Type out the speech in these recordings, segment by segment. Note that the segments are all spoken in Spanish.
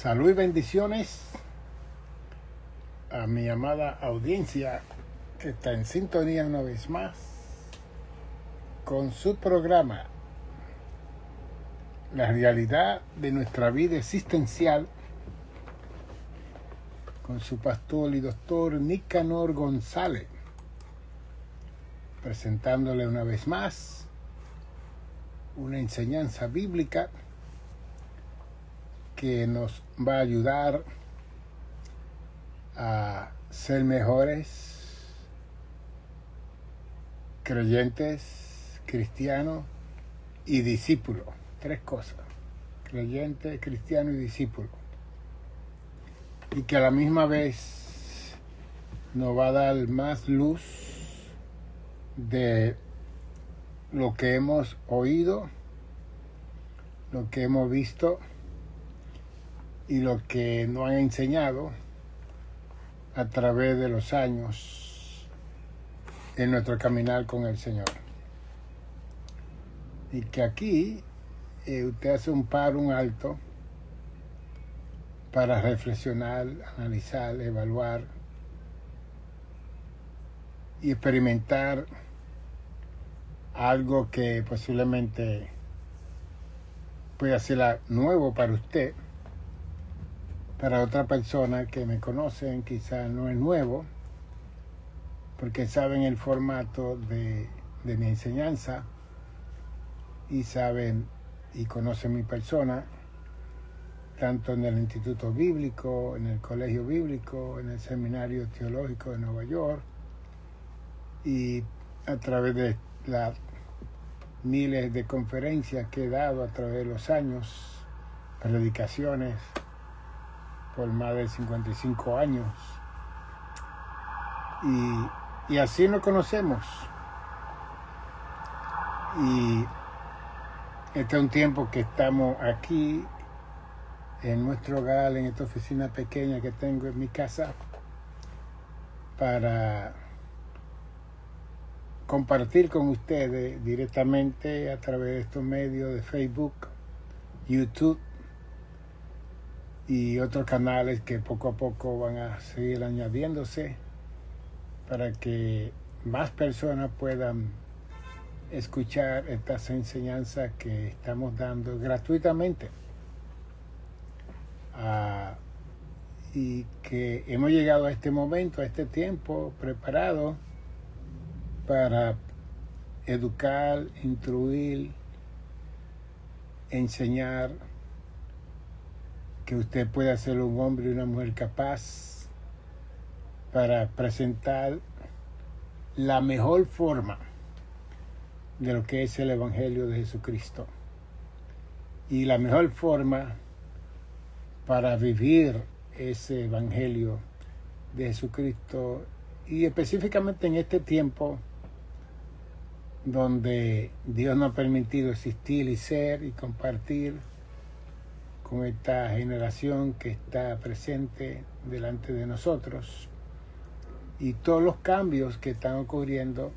Salud y bendiciones a mi amada audiencia que está en sintonía una vez más con su programa La realidad de nuestra vida existencial con su pastor y doctor Nicanor González, presentándole una vez más una enseñanza bíblica que nos va a ayudar a ser mejores creyentes, cristianos y discípulos. Tres cosas: creyente, cristiano y discípulo. Y que a la misma vez nos va a dar más luz de lo que hemos oído, lo que hemos visto y lo que nos han enseñado a través de los años en nuestro caminar con el Señor. Y que aquí usted hace un alto para reflexionar, analizar, evaluar y experimentar algo que posiblemente pueda ser nuevo para usted. Para otra persona que me conocen quizás no es nuevo, porque saben el formato de mi enseñanza y saben y conocen mi persona, tanto en el Instituto Bíblico, en el Colegio Bíblico, en el Seminario Teológico de Nueva York, y a través de las miles de conferencias que he dado a través de los años, predicaciones por más de 55 años. Y así nos conocemos. Y este es un tiempo que estamos aquí en nuestro hogar, en esta oficina pequeña que tengo en mi casa, para compartir con ustedes directamente a través de estos medios de Facebook, YouTube y otros canales que poco a poco van a seguir añadiéndose para que más personas puedan escuchar estas enseñanzas que estamos dando gratuitamente. Y que hemos llegado a este momento, a este tiempo preparado para educar, instruir, enseñar, que usted pueda ser un hombre y una mujer capaz para presentar la mejor forma de lo que es el Evangelio de Jesucristo y la mejor forma para vivir ese Evangelio de Jesucristo, y específicamente en este tiempo donde Dios nos ha permitido existir y ser y compartir con esta generación que está presente delante de nosotros, y todos los cambios que están ocurriendo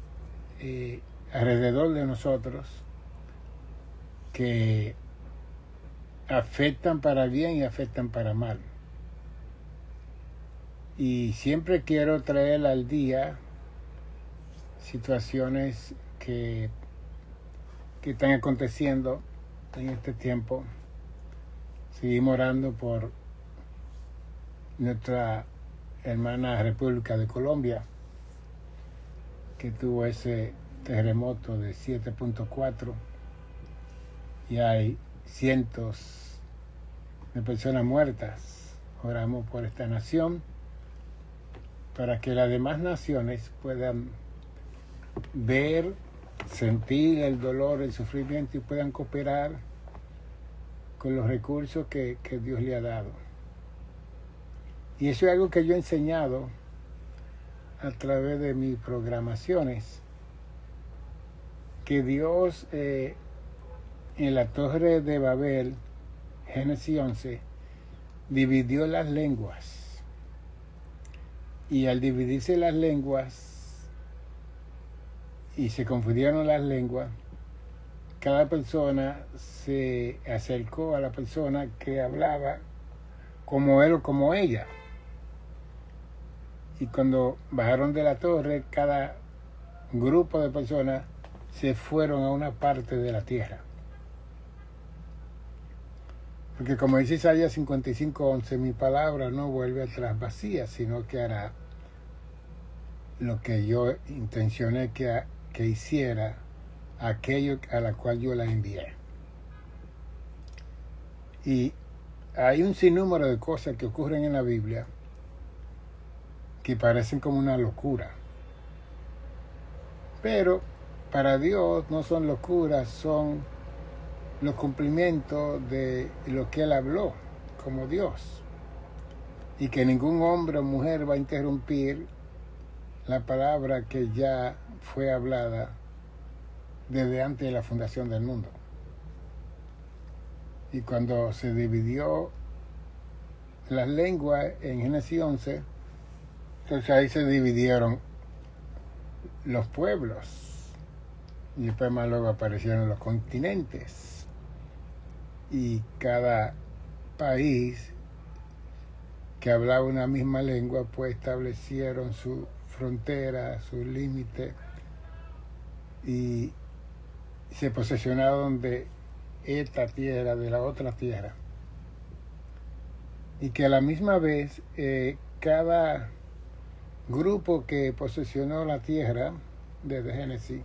alrededor de nosotros, que afectan para bien y afectan para mal. Y siempre quiero traer al día situaciones que están aconteciendo en este tiempo. Seguimos orando por nuestra hermana República de Colombia, que tuvo ese terremoto de 7.4 y hay cientos de personas muertas. Oramos por esta nación para que las demás naciones puedan ver, sentir el dolor, el sufrimiento y puedan cooperar con los recursos que Dios le ha dado. Y eso es algo que yo he enseñado a través de mis programaciones, que Dios en la Torre de Babel, Génesis 11, dividió las lenguas. Y al dividirse las lenguas y se confundieron las lenguas, cada persona se acercó a la persona que hablaba como él o como ella. Y cuando bajaron de la torre, cada grupo de personas se fueron a una parte de la tierra. Porque como dice Isaías 55:11, mi palabra no vuelve atrás vacía, sino que hará lo que yo intencioné que hiciera, aquello a la cual yo la envié. Y hay un sinnúmero de cosas que ocurren en la Biblia que parecen como una locura. Pero para Dios no son locuras, son los cumplimientos de lo que Él habló como Dios. Y que ningún hombre o mujer va a interrumpir la palabra que ya fue hablada desde antes de la fundación del mundo. Y cuando se dividió las lenguas en Génesis 11, entonces ahí se dividieron los pueblos. Y después más luego aparecieron los continentes. Y cada país que hablaba una misma lengua, pues establecieron su frontera, sus límites, y se posesionaron de esta tierra, de la otra tierra. Y que a la misma vez cada grupo que posesionó la tierra desde Génesis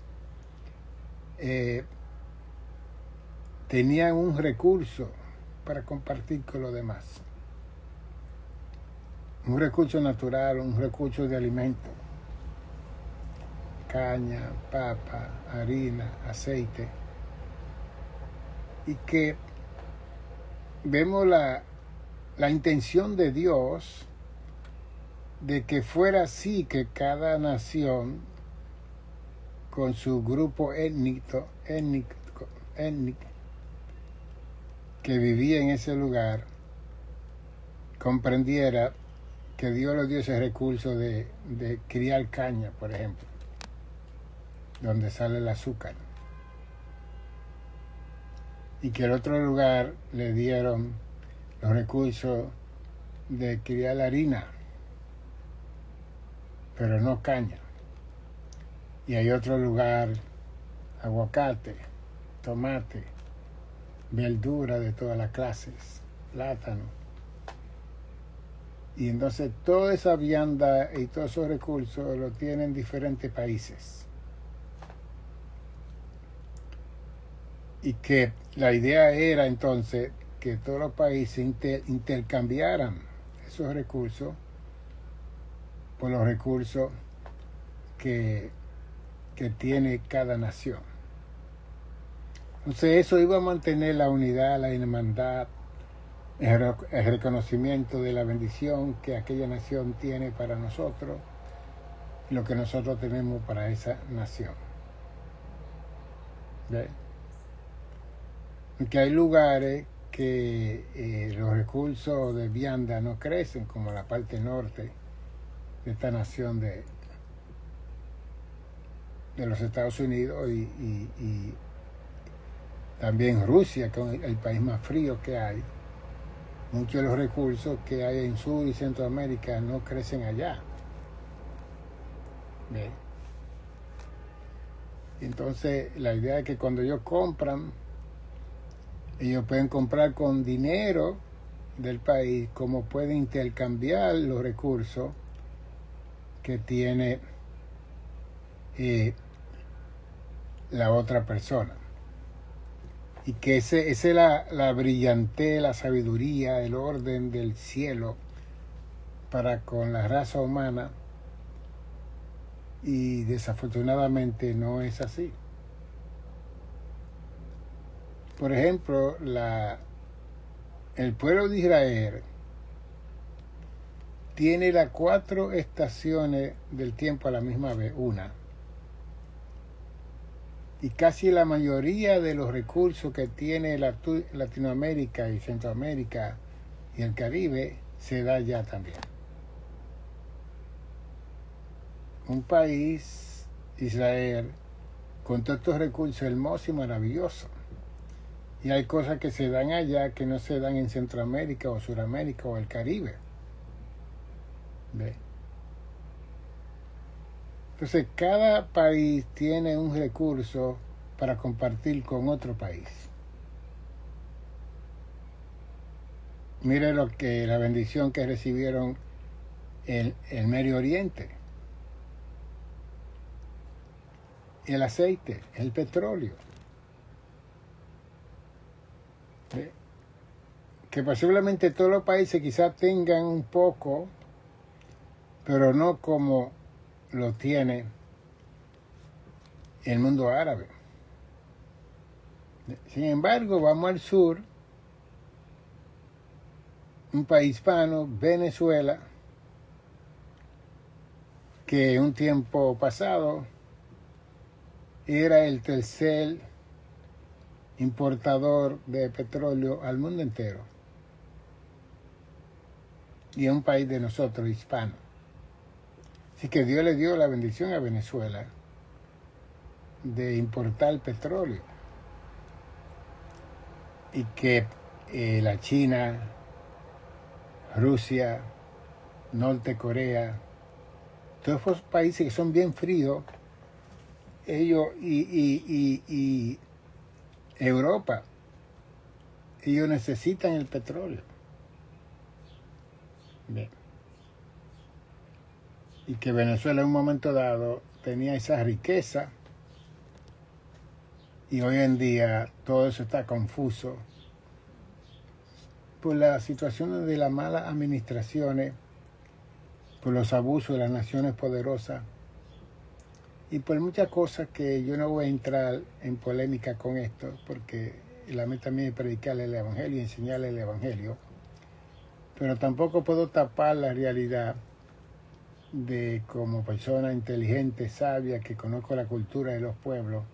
tenían un recurso para compartir con los demás. Un recurso natural, un recurso de alimento. Caña, papa, harina, aceite. Y que vemos la intención de Dios de que fuera así, que cada nación con su grupo étnico que vivía en ese lugar comprendiera que Dios le dio ese recurso de criar caña, por ejemplo, donde sale el azúcar. Y que el otro lugar le dieron los recursos de criar harina, pero no caña. Y hay otro lugar, aguacate, tomate, verdura de todas las clases, plátano. Y entonces toda esa vianda y todos esos recursos lo tienen diferentes países. Y que la idea era entonces que todos los países intercambiaran esos recursos por los recursos que tiene cada nación. Entonces eso iba a mantener la unidad, la hermandad, el reconocimiento de la bendición que aquella nación tiene para nosotros y lo que nosotros tenemos para esa nación. ¿Ve? Porque hay lugares que los recursos de vianda no crecen, como la parte norte de esta nación de los Estados Unidos y también Rusia, que es el país más frío que hay. Muchos de los recursos que hay en Sur y Centroamérica no crecen allá. ¿Ve? Entonces, la idea es que cuando ellos compran, ellos pueden comprar con dinero del país, como pueden intercambiar los recursos que tiene la otra persona. Y que esa es la brillantez, la sabiduría, el orden del cielo para con la raza humana, y desafortunadamente no es así. Por ejemplo, el pueblo de Israel tiene las 4 estaciones del tiempo a la misma vez, una. Y casi la mayoría de los recursos que tiene Latinoamérica y Centroamérica y el Caribe se da ya también. Un país, Israel, con todos estos recursos hermosos y maravillosos. Y hay cosas que se dan allá que no se dan en Centroamérica o Suramérica o el Caribe. ¿Ve? Entonces, cada país tiene un recurso para compartir con otro país. Mire la bendición que recibieron el Medio Oriente. El aceite, el petróleo. ¿Ve? Que posiblemente todos los países quizás tengan un poco, pero no como lo tiene el mundo árabe. Sin embargo, vamos al sur, un país hispano, Venezuela, que un tiempo pasado era el tercer importador de petróleo al mundo entero. Y es un país de nosotros, hispano. Así que Dios le dio la bendición a Venezuela de importar petróleo. Y que la China, Rusia, Norte Corea, todos esos países que son bien fríos, ellos y Europa, ellos necesitan el petróleo. Bien. Y que Venezuela en un momento dado tenía esa riqueza y hoy en día todo eso está confuso por las situaciones de las malas administraciones, por los abusos de las naciones poderosas y por muchas cosas que yo no voy a entrar en polémica con esto, porque la meta mía es predicarle el Evangelio y enseñarle el Evangelio, pero tampoco puedo tapar la realidad de como persona inteligente, sabia, que conozco la cultura de los pueblos,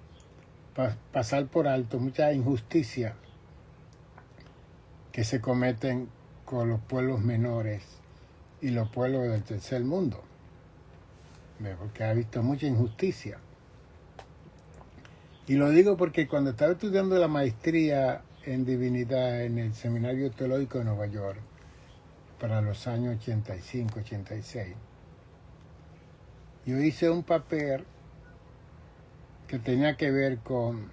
pasar por alto muchas injusticias que se cometen con los pueblos menores y los pueblos del tercer mundo, porque ha visto mucha injusticia. Y lo digo porque cuando estaba estudiando la maestría en divinidad en el Seminario Teológico de Nueva York, para los años 85, 86, yo hice un papel que tenía que ver con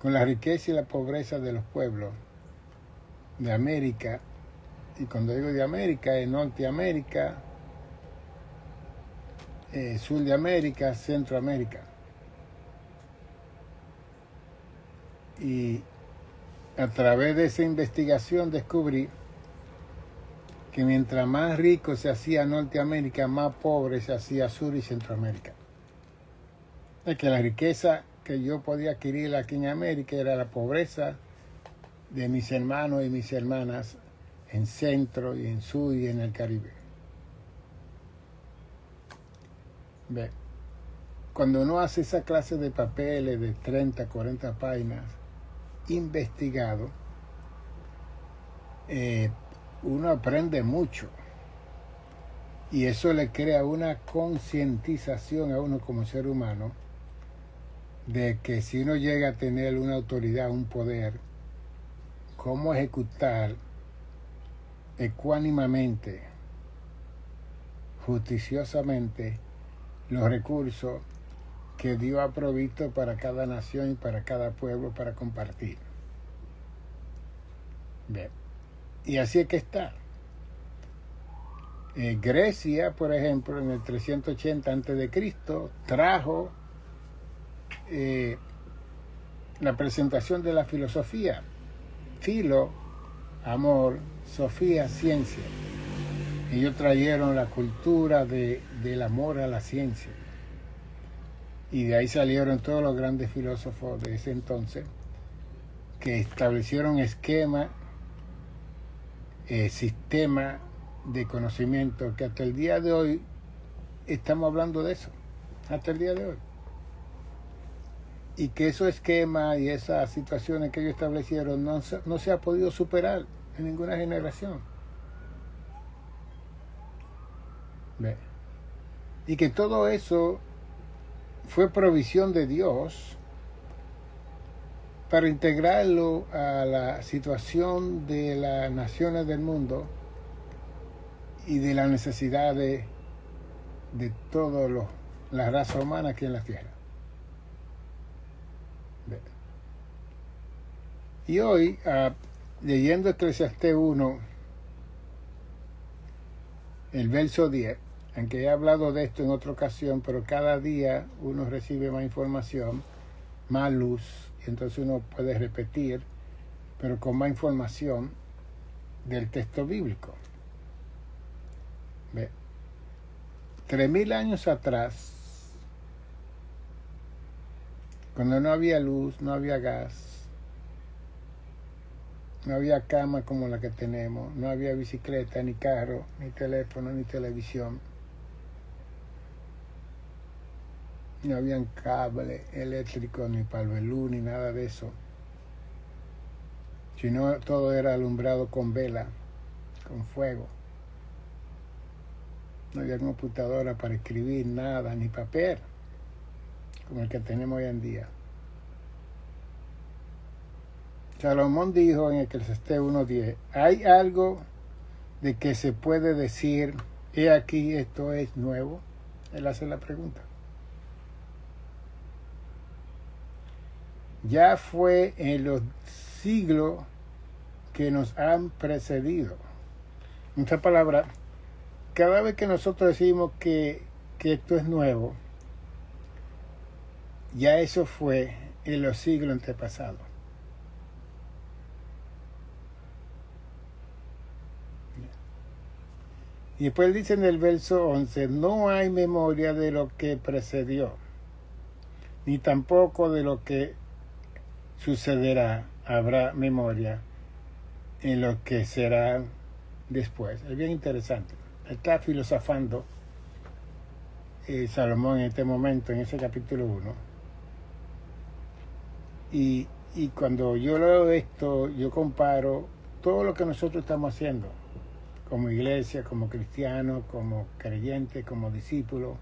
la riqueza y la pobreza de los pueblos de América. Y cuando digo de América, es Norteamérica, Sur de América, Centroamérica. Y a través de esa investigación descubrí que mientras más rico se hacía Norteamérica, más pobre se hacía Sur y Centroamérica. Es que la riqueza que yo podía adquirir aquí en América era la pobreza de mis hermanos y mis hermanas en Centro y en Sur y en el Caribe. Ve, cuando uno hace esa clase de papeles de 30, 40 páginas, investigado, uno aprende mucho. Y eso le crea una concientización a uno como ser humano de que si uno llega a tener una autoridad, un poder, cómo ejecutar ecuánimamente, justiciosamente, los recursos que Dios ha provisto para cada nación y para cada pueblo para compartir. Bien. Y así es que está. Grecia, por ejemplo, en el 380 a.C., trajo la presentación de la filosofía. Filo, amor, sofía, ciencia. Ellos trajeron la cultura del amor a la ciencia. Y de ahí salieron todos los grandes filósofos de ese entonces que establecieron esquemas, sistemas de conocimiento que hasta el día de hoy estamos hablando de eso. Hasta el día de hoy. Y que esos esquemas y esas situaciones que ellos establecieron no se ha podido superar en ninguna generación. ¿Ve? Y que todo eso fue provisión de Dios para integrarlo a la situación de las naciones del mundo y de la necesidad de toda la raza humana aquí en la tierra. Y hoy, leyendo Eclesiastés 1, el verso 10, aunque he hablado de esto en otra ocasión, pero cada día uno recibe más información, más luz, y entonces uno puede repetir, pero con más información del texto bíblico. 3000 años atrás, cuando no había luz, no había gas, no había cama como la que tenemos, no había bicicleta, ni carro, ni teléfono, ni televisión, no habían cable eléctrico, ni palvelú, ni nada de eso, sino todo era alumbrado con vela, con fuego. No había computadora para escribir nada, ni papel, como el que tenemos hoy en día. Salomón dijo en Eclesiastés 1:10, ¿hay algo de que se puede decir, he aquí, esto es nuevo? Él hace la pregunta. Ya fue en los siglos que nos han precedido. En otra palabra, cada vez que nosotros decimos que esto es nuevo, ya eso fue en los siglos antepasados. Y después dice en el verso 11, no hay memoria de lo que precedió, ni tampoco de lo que sucederá habrá memoria en lo que será después. Es bien interesante. Está filosofando Salomón en este momento, en ese capítulo 1. Y cuando yo leo esto, yo comparo todo lo que nosotros estamos haciendo, como iglesia, como cristianos, como creyentes, como discípulos,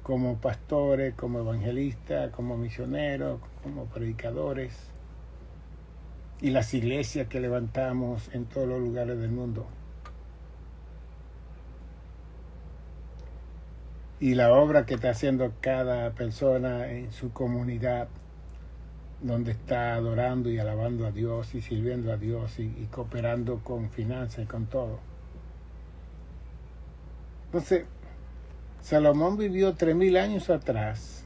como pastores, como evangelistas, como misioneros, como predicadores, y las iglesias que levantamos en todos los lugares del mundo. Y la obra que está haciendo cada persona en su comunidad, donde está adorando y alabando a Dios y sirviendo a Dios y cooperando con finanzas y con todo. Entonces, Salomón vivió 3000 años atrás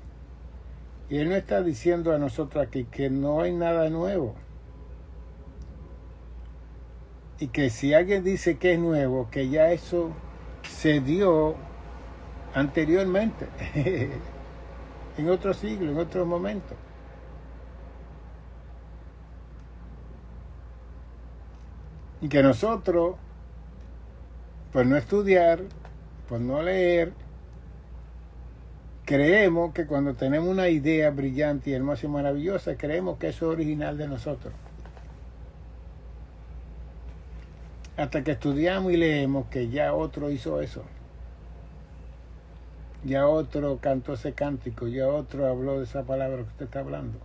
y él no está diciendo a nosotros aquí que no hay nada nuevo. Y que si alguien dice que es nuevo, que ya eso se dio anteriormente, en otro siglo, en otro momento. Y que nosotros, por no estudiar, por no leer, creemos que cuando tenemos una idea brillante y hermosa y maravillosa, creemos que eso es original de nosotros. Hasta que estudiamos y leemos que ya otro hizo eso. Ya otro cantó ese cántico, ya otro habló de esa palabra que usted está hablando.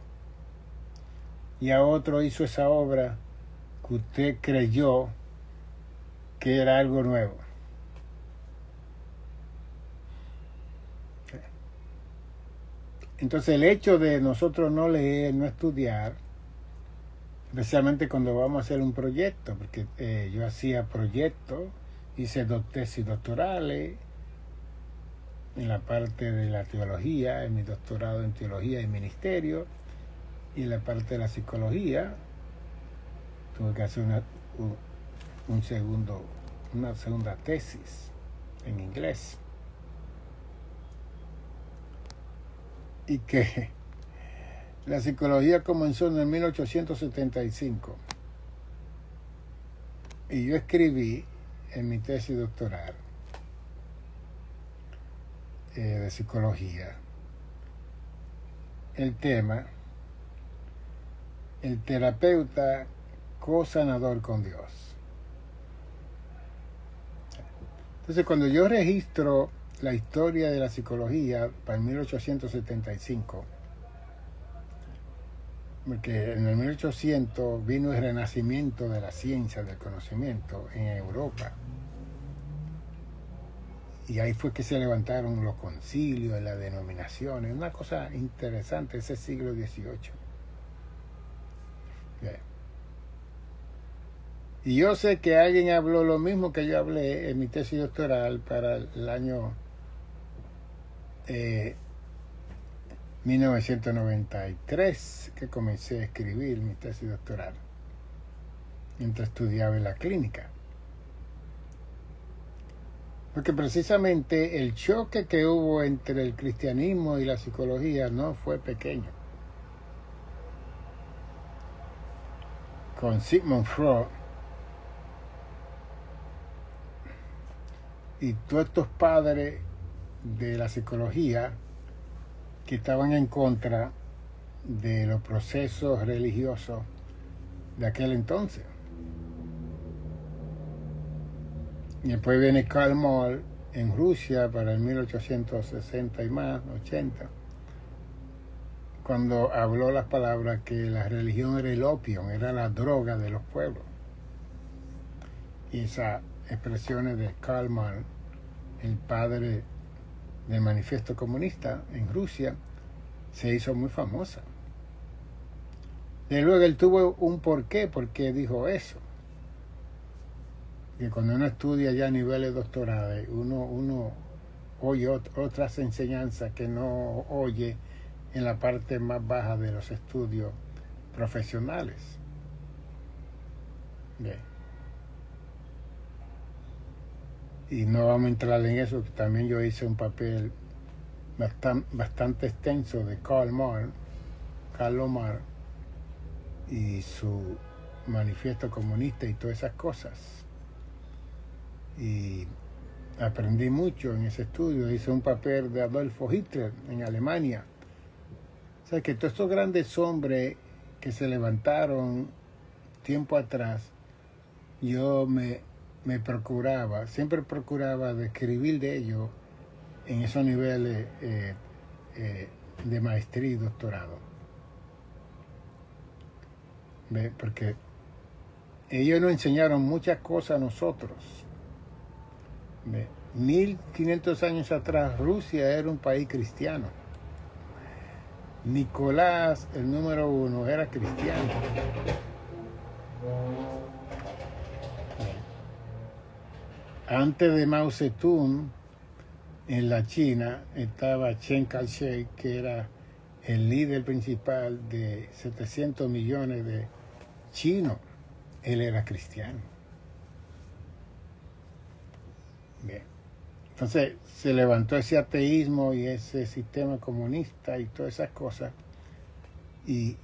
Ya otro hizo esa obra que usted creyó que era algo nuevo. Entonces el hecho de nosotros no leer, no estudiar, especialmente cuando vamos a hacer un proyecto, porque yo hacía proyectos, hice 2 tesis doctorales en la parte de la teología, en mi doctorado en teología y ministerio, y en la parte de la psicología tuve que hacer una segunda tesis en inglés. Y que la psicología comenzó en el 1875. Y yo escribí en mi tesis doctoral de psicología el tema, el terapeuta co-sanador con Dios. Entonces, cuando yo registro la historia de la psicología para 1875, porque en el 1800 vino el renacimiento de la ciencia, del conocimiento en Europa. Y ahí fue que se levantaron los concilios, las denominaciones, una cosa interesante ese siglo XVIII. Bien. Y yo sé que alguien habló lo mismo que yo hablé en mi tesis doctoral para el año 1993, que comencé a escribir mi tesis doctoral, mientras estudiaba en la clínica. Porque precisamente el choque que hubo entre el cristianismo y la psicología no fue pequeño. Con Sigmund Freud y todos estos padres de la psicología que estaban en contra de los procesos religiosos de aquel entonces. Y después viene Karl Marx en Rusia para el 1860 y más, 80, cuando habló las palabras que la religión era el opio, era la droga de los pueblos. Y esas expresiones de Karl Marx, el padre del manifiesto comunista en Rusia, se hizo muy famosa. De luego él tuvo un porqué, porque dijo eso. Que cuando uno estudia ya a niveles doctorales, uno oye otras enseñanzas que no oye en la parte más baja de los estudios profesionales. Bien. Y no vamos a entrar en eso, que también yo hice un papel bastante extenso de Karl Marx y su manifiesto comunista y todas esas cosas. Y aprendí mucho en ese estudio. Hice un papel de Adolfo Hitler en Alemania. O sea que todos estos grandes hombres que se levantaron tiempo atrás, yo siempre procuraba de escribir de ellos en esos niveles de maestría y doctorado. ¿Ve? Porque ellos nos enseñaron muchas cosas a nosotros. ¿Ve? 1500 años atrás Rusia era un país cristiano. Nicolás, el número 1, era cristiano. Antes de Mao Zedong, en la China, estaba Chiang Kai-shek, que era el líder principal de 700 millones de chinos. Él era cristiano. Bien. Entonces se levantó ese ateísmo y ese sistema comunista y todas esas cosas y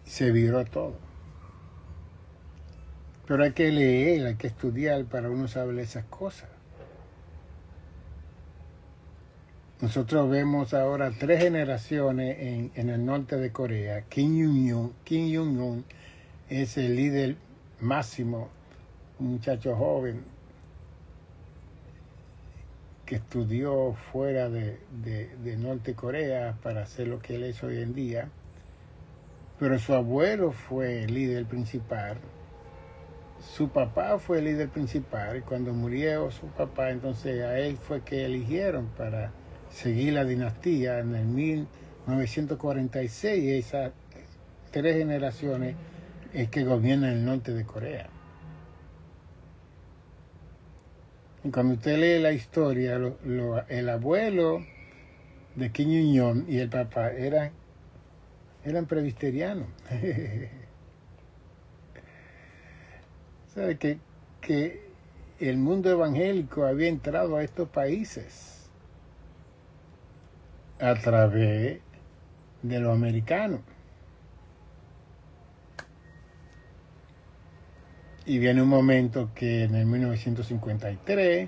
se viró todo. Pero hay que leer, hay que estudiar para uno saber esas cosas. Nosotros vemos ahora 3 generaciones en el norte de Corea. Kim Jong-un es el líder máximo, un muchacho joven que estudió fuera de Norte Corea para hacer lo que él es hoy en día. Pero su abuelo fue el líder principal. Su papá fue el líder principal. Y cuando murió su papá, entonces a él fue que eligieron para seguir la dinastía en el 1946. Y esas 3 generaciones es que gobiernan el norte de Corea. Y cuando usted lee la historia, el abuelo de Kim Jong-un y el papá eran presbiterianos. ¿Sabe que el mundo evangélico había entrado a estos países a través de los americanos? Y viene un momento que en el 1953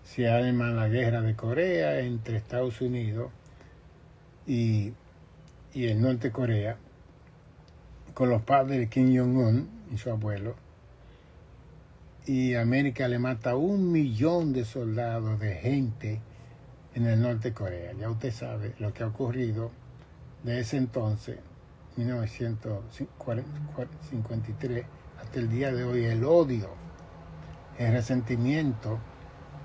se arma la guerra de Corea entre Estados Unidos y el norte de Corea, con los padres de Kim Jong-un y su abuelo. Y América le mata 1 millón de soldados, de gente en el norte de Corea. Ya usted sabe lo que ha ocurrido de ese entonces. 1953 hasta el día de hoy, el odio, el resentimiento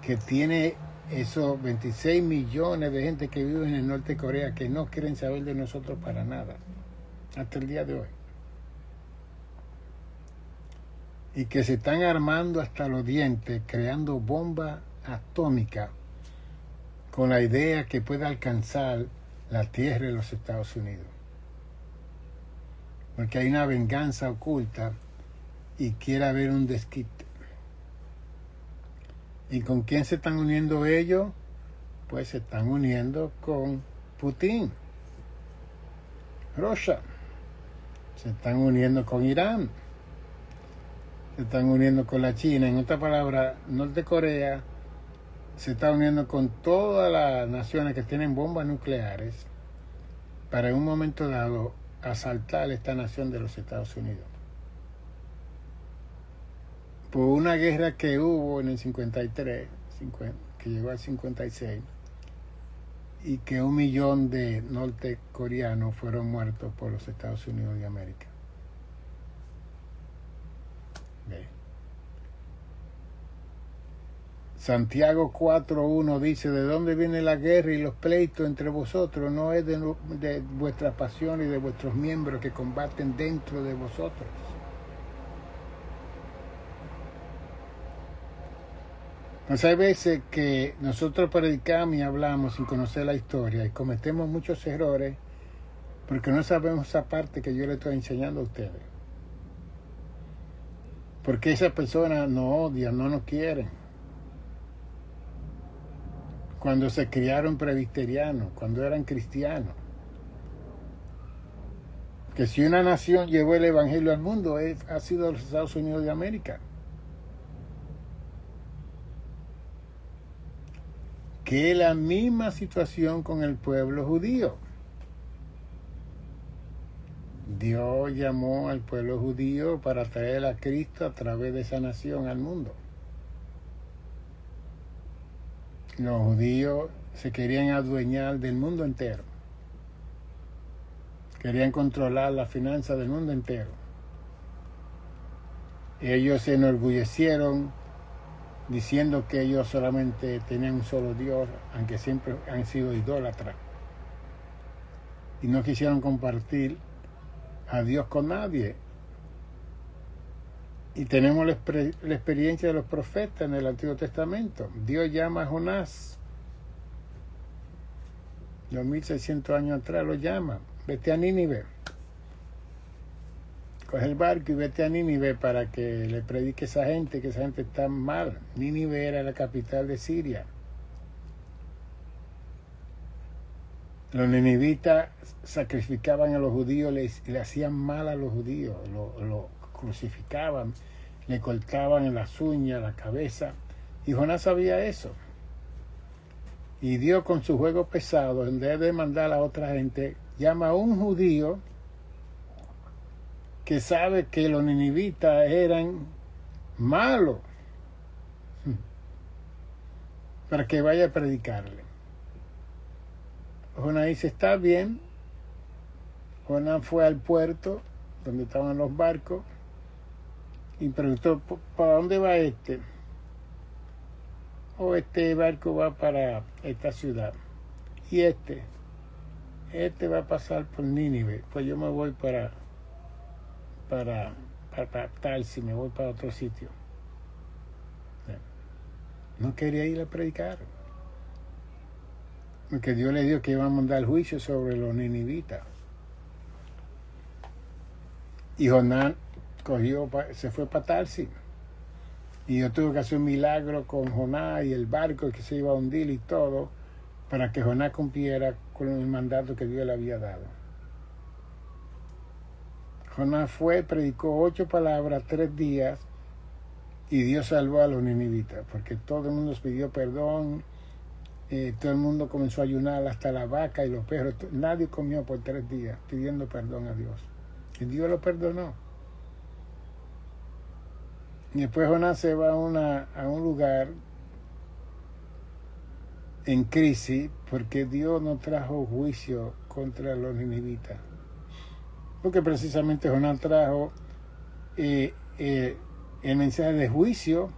que tiene esos 26 millones de gente que viven en el norte de Corea, que no quieren saber de nosotros para nada, hasta el día de hoy. Y que se están armando hasta los dientes, creando bombas atómicas con la idea que pueda alcanzar la tierra de los Estados Unidos. Porque hay una venganza oculta y quiere haber un desquite. ¿Y con quién se están uniendo ellos? Pues se están uniendo con Putin, Rusia. Se están uniendo con Irán. Se están uniendo con la China. En otra palabra, Norte Corea se está uniendo con todas las naciones que tienen bombas nucleares para en un momento dado asaltar esta nación de los Estados Unidos. Por una guerra que hubo en el 53, que llegó al 56, y que 1 millón de nortecoreanos fueron muertos por los Estados Unidos de América. ¿Ve? Santiago 4:1 dice: ¿de dónde viene la guerra y los pleitos entre vosotros? No es de vuestra pasión y de vuestros miembros que combaten dentro de vosotros. Entonces hay veces que nosotros predicamos y hablamos sin conocer la historia y cometemos muchos errores porque no sabemos esa parte que yo le estoy enseñando a ustedes. Porque esas personas nos odian, no nos quieren. Cuando se criaron presbiterianos, cuando eran cristianos. Que si una nación llevó el evangelio al mundo, ha sido los Estados Unidos de América. Que es la misma situación con el pueblo judío. Dios llamó al pueblo judío para traer a Cristo a través de esa nación al mundo. Los judíos se querían adueñar del mundo entero. Querían controlar la finanza del mundo entero. Ellos se enorgullecieron diciendo que ellos solamente tenían un solo Dios, aunque siempre han sido idólatras. Y no quisieron compartir a Dios con nadie. Y tenemos la experiencia de los profetas en el Antiguo Testamento. Dios llama a Jonás. 2600 años atrás lo llama. Vete a Nínive. Coge el barco y vete a Nínive para que le predique a esa gente, que esa gente está mal. Nínive era la capital de Siria. Los ninivitas sacrificaban a los judíos, le hacían mal a los judíos, lo crucificaban, le cortaban las uñas, la cabeza. Y Jonás sabía eso. Y Dios, con su juego pesado, en vez de mandar a otra gente, llama a un judío que sabe que los ninivitas eran malos, para que vaya a predicarle. Jonás dice: está bien. Jonás fue al puerto donde estaban los barcos y preguntó: ¿para dónde va este? O este barco va para esta ciudad. Y este va a pasar por Nínive. Pues yo me voy para Tarsis, me voy para otro sitio. No quería ir a predicar. Porque Dios le dijo que iba a mandar juicio sobre los ninivitas. Y Jonás se fue para Tarsis. Y yo tuve que hacer un milagro con Jonás y el barco que se iba a hundir y todo, para que Jonás cumpliera con el mandato que Dios le había dado. Jonás fue, predicó 8 palabras, 3 días, y Dios salvó a los ninivitas, porque todo el mundo pidió perdón, todo el mundo comenzó a ayunar, hasta la vaca y los perros. Nadie comió por 3 días pidiendo perdón a Dios. Y Dios lo perdonó. Y después Jonás se va a un lugar en crisis, porque Dios no trajo juicio contra los ninivitas. porque precisamente Jonás trajo el mensaje de juicio,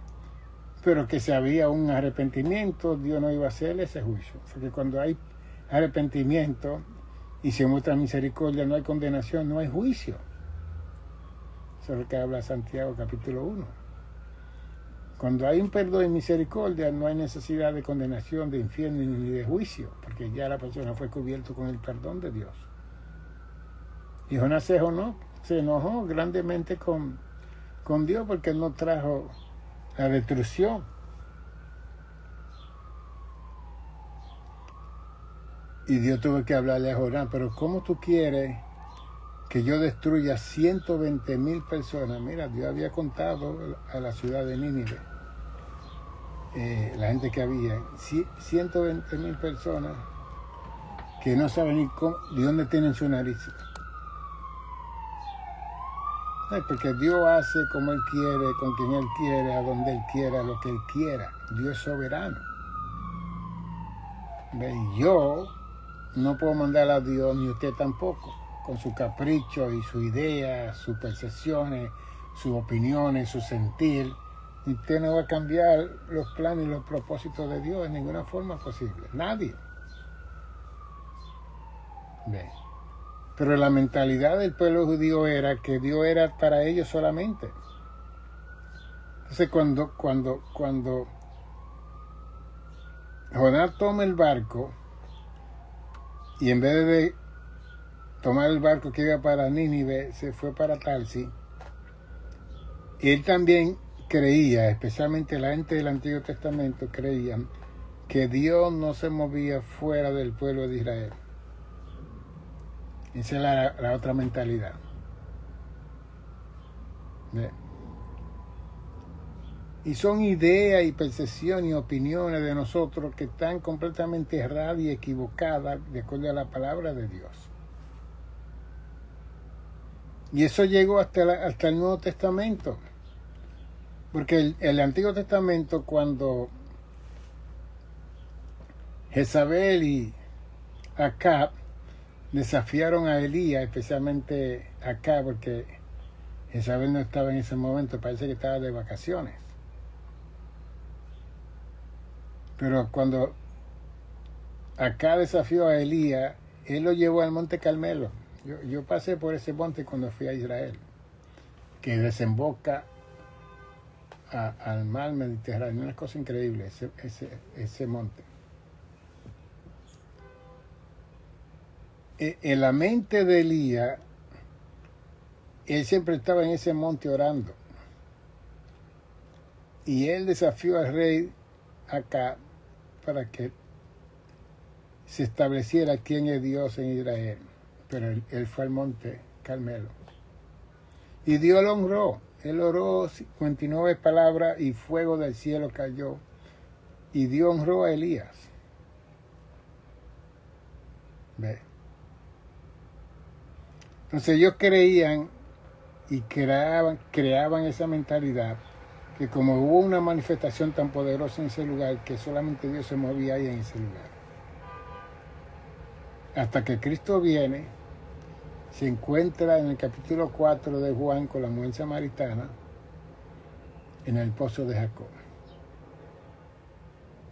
pero que si había un arrepentimiento, Dios no iba a hacer ese juicio. Porque cuando hay arrepentimiento y se muestra misericordia, no hay condenación, no hay juicio. Eso es lo que habla Santiago capítulo 1. Cuando hay un perdón y misericordia, no hay necesidad de condenación, de infierno ni de juicio, porque ya la persona fue cubierta con el perdón de Dios. Y Jonás se enojó grandemente con Dios porque él no trajo la destrucción. Y Dios tuvo que hablarle a Jonás, pero ¿cómo tú quieres que yo destruya 120,000 personas? Mira, Dios había contado a la ciudad de Nínive, la gente que había, 120,000 personas que no saben ni de dónde tienen su nariz. Porque Dios hace como Él quiere, con quien Él quiere, a donde Él quiera, lo que Él quiera. Dios es soberano. Y yo no puedo mandar a Dios, ni usted tampoco, con su capricho y su idea, sus percepciones, sus opiniones, su sentir. Usted no va a cambiar los planes y los propósitos de Dios en ninguna forma posible. Nadie. ¿Ve? Pero la mentalidad del pueblo judío era que Dios era para ellos solamente. Entonces cuando Jonás toma el barco, y en vez de tomar el barco que iba para Nínive, se fue para Tarsis, él también creía, especialmente la gente del Antiguo Testamento, creían que Dios no se movía fuera del pueblo de Israel. Esa es la otra mentalidad. ¿Ve? Y son ideas y percepciones y opiniones de nosotros que están completamente erradas y equivocadas de acuerdo a la palabra de Dios. Y eso llegó hasta el Nuevo Testamento. Porque el Antiguo Testamento, cuando Jezabel y Acab desafiaron a Elías, especialmente Acab, porque Jezabel no estaba en ese momento, parece que estaba de vacaciones. Pero cuando Acab desafió a Elías, él lo llevó al Monte Carmelo. Yo pasé por ese monte cuando fui a Israel, que desemboca al mar Mediterráneo. Una cosa increíble ese monte. En la mente de Elías, él siempre estaba en ese monte orando. Y él desafió al rey Acab para que se estableciera quién es Dios en Israel. Pero él fue al monte Carmelo. Y Dios lo honró. Él oró 59 palabras y fuego del cielo cayó. Y Dios honró a Elías. ¿Ve? Entonces ellos creían y creaban esa mentalidad que como hubo una manifestación tan poderosa en ese lugar, que solamente Dios se movía ahí en ese lugar. Hasta que Cristo viene, se encuentra en el capítulo 4 de Juan con la mujer samaritana en el pozo de Jacob.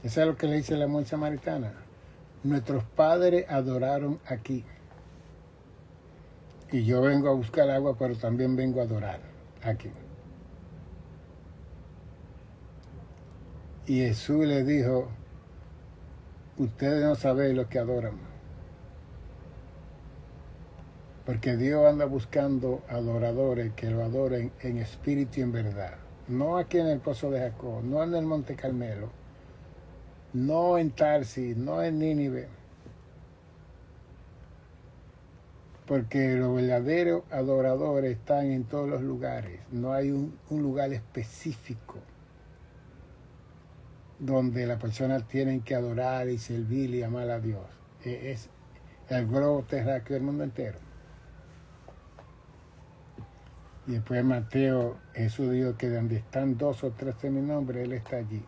¿Eso es lo que le dice la mujer samaritana? Nuestros padres adoraron aquí. Y yo vengo a buscar agua, pero también vengo a adorar aquí. Y Jesús le dijo, ustedes no saben lo que adoran. Porque Dios anda buscando adoradores que lo adoren en espíritu y en verdad. No aquí en el pozo de Jacob, no en el Monte Carmelo, no en Tarsis, no en Nínive. Porque los verdaderos adoradores están en todos los lugares. No hay un lugar específico donde las personas tienen que adorar y servir y amar a Dios. Es el globo terráqueo del mundo entero. Y después en Mateo, Jesús dijo que donde están 2 o 3 en mi nombre, Él está allí.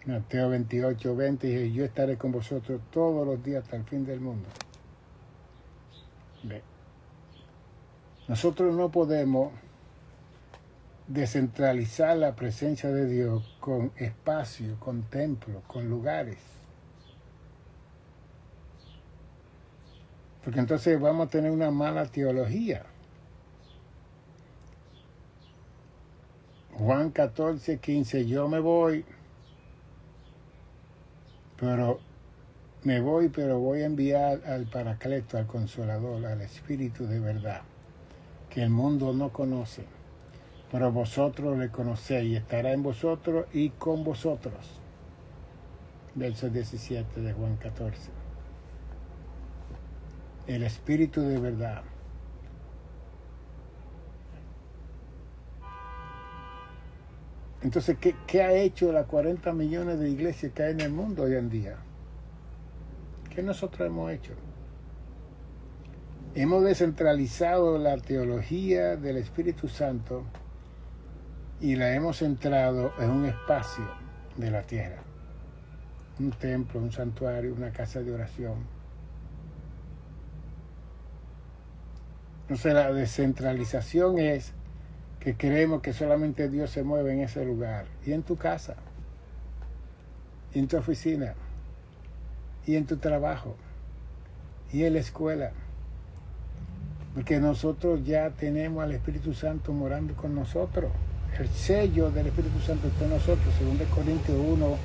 Mateo 28, 20, dice, yo estaré con vosotros todos los días hasta el fin del mundo. Ve. Nosotros no podemos descentralizar la presencia de Dios con espacio, con templos, con lugares. Porque entonces vamos a tener una mala teología. Juan 14:15, yo me voy, pero voy a enviar al Paracleto, al Consolador, al Espíritu de verdad, que el mundo no conoce, pero vosotros le conocéis y estará en vosotros y con vosotros. Verso 17 de Juan 14. El Espíritu de verdad. Entonces, ¿qué ha hecho las 40 millones de iglesias que hay en el mundo hoy en día? ¿Qué nosotros hemos hecho? Hemos descentralizado la teología del Espíritu Santo y la hemos centrado en un espacio de la tierra. Un templo, un santuario, una casa de oración. Entonces la descentralización es que creemos que solamente Dios se mueve en ese lugar. Y en tu casa, y en tu oficina, y en tu trabajo, y en la escuela. Porque nosotros ya tenemos al Espíritu Santo morando con nosotros. El sello del Espíritu Santo está en nosotros, 2 Corintios 1,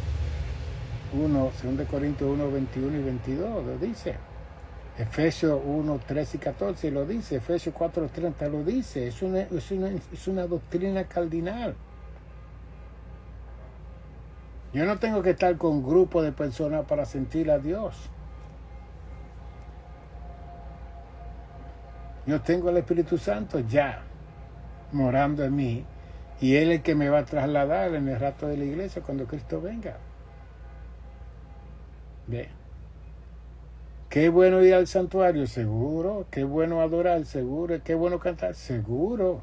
21 y 22 lo dice. Efesios 1, 13 y 14 lo dice. Efesios 4, 30 lo dice. Es una doctrina cardinal. Yo no tengo que estar con un grupo de personas para sentir a Dios. Yo tengo el Espíritu Santo ya morando en mí. Y Él es el que me va a trasladar en el rato de la iglesia cuando Cristo venga. Ve. Qué bueno ir al santuario, seguro. Qué bueno adorar, seguro. Qué bueno cantar, seguro.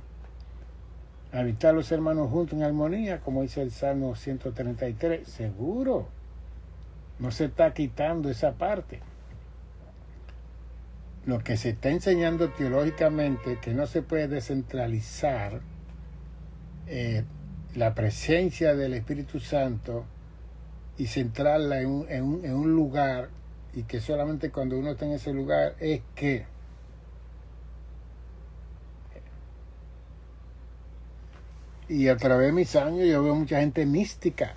Habitar los hermanos juntos en armonía, como dice el Salmo 133, seguro. No se está quitando esa parte. Lo que se está enseñando teológicamente, que no se puede descentralizar la presencia del Espíritu Santo y centrarla en un lugar, y que solamente cuando uno está en ese lugar es que y a través de mis años yo veo mucha gente mística